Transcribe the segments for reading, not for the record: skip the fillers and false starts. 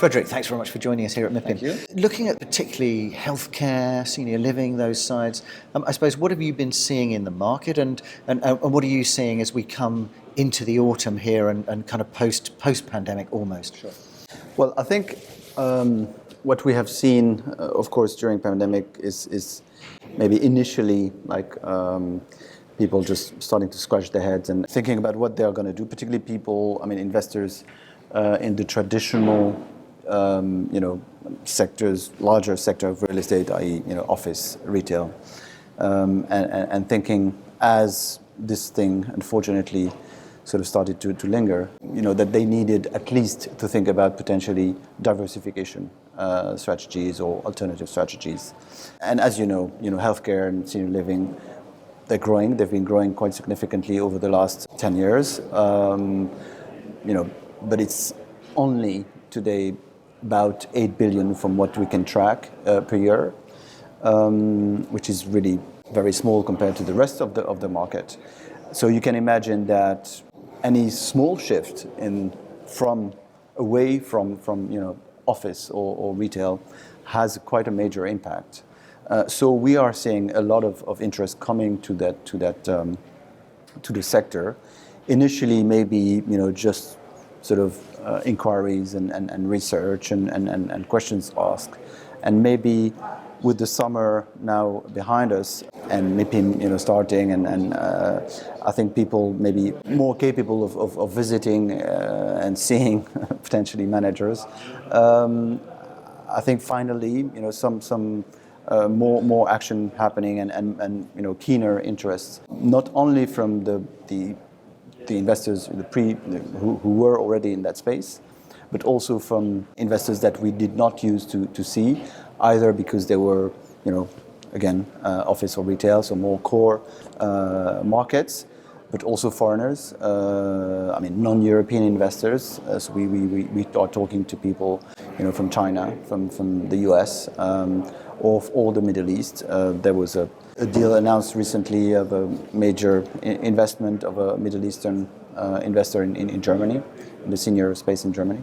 Frédéric, thanks very much for joining us here at MIPIM. Thank you. Looking at particularly healthcare, senior living, those sides, I suppose, what have you been seeing in the market and what are you seeing as we come into the autumn here and kind of post-pandemic almost? Sure. Well, I think what we have seen, of course, during pandemic is maybe initially like people just starting to scratch their heads and thinking about what they are going to do, particularly investors in the traditional, sectors, larger sector of real estate, i.e., office, retail, and thinking as this thing, unfortunately, sort of started to linger, that they needed at least to think about potentially diversification strategies or alternative strategies. And as you know, healthcare and senior living, they're growing. They've been growing quite significantly over the last 10 years. But it's only today about 8 billion from what we can track per year, which is really very small compared to the rest of the market. So you can imagine that any small shift away from office or retail has quite a major impact. So we are seeing a lot of interest coming to the sector. Initially, maybe just sort of inquiries and research and questions asked, and maybe with the summer now behind us and MIPIM starting and I think people may be more capable of visiting and seeing potentially managers. I think finally some more action happening and keener interest, not only from the investors who were already in that space, but also from investors that we did not use to see, either because they were, again, office or retail, so more core markets, but also foreigners, non-European investors. So we are talking to people, from China, from the US, or the Middle East. There was a deal announced recently of a major investment of a Middle Eastern investor in Germany, in the senior space in Germany.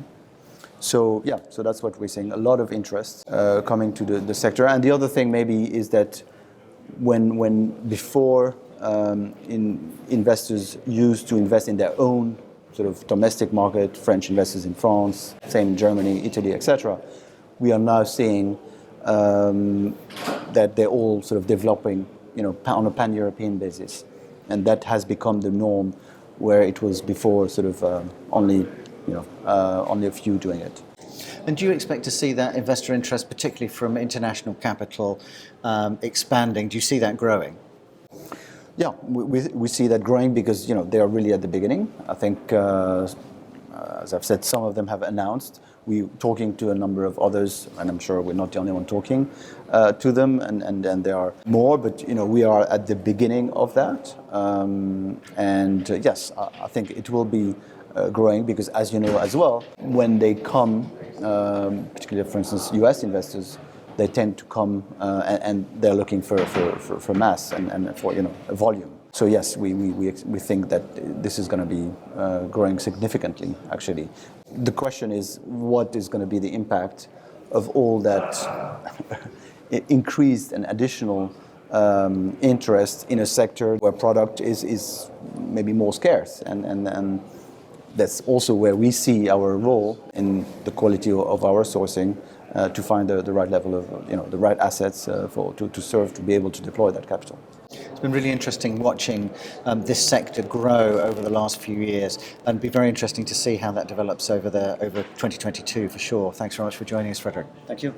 So that's what we're seeing, a lot of interest coming to the sector. And the other thing maybe is that when before investors used to invest in their own sort of domestic market, French investors in France, same in Germany, Italy, etc., we are now seeing that they're all sort of developing, on a pan-European basis, and that has become the norm, where it was before sort of only a few doing it. And do you expect to see that investor interest, particularly from international capital, expanding? Do you see that growing? Yeah, we see that growing because they are really at the beginning. I think, as I've said, some of them have announced. We're talking to a number of others, and I'm sure we're not the only one talking to them, and there are more, but we are at the beginning of that. Yes, I think it will be growing because, as you know as well, when they come, particularly for instance US investors, they tend to come and they're looking for mass and for a volume. So yes, we think that this is going to be growing significantly, actually. The question is, what is going to be the impact of all that increased and additional interest in a sector where product is maybe more scarce, and that's also where we see our role in the quality of our sourcing to find the right level of the right assets to serve, to be able to deploy that capital. It's been really interesting watching this sector grow over the last few years, and it'll be very interesting to see how that develops over 2022 for sure. Thanks very much for joining us, Frédéric. Thank you.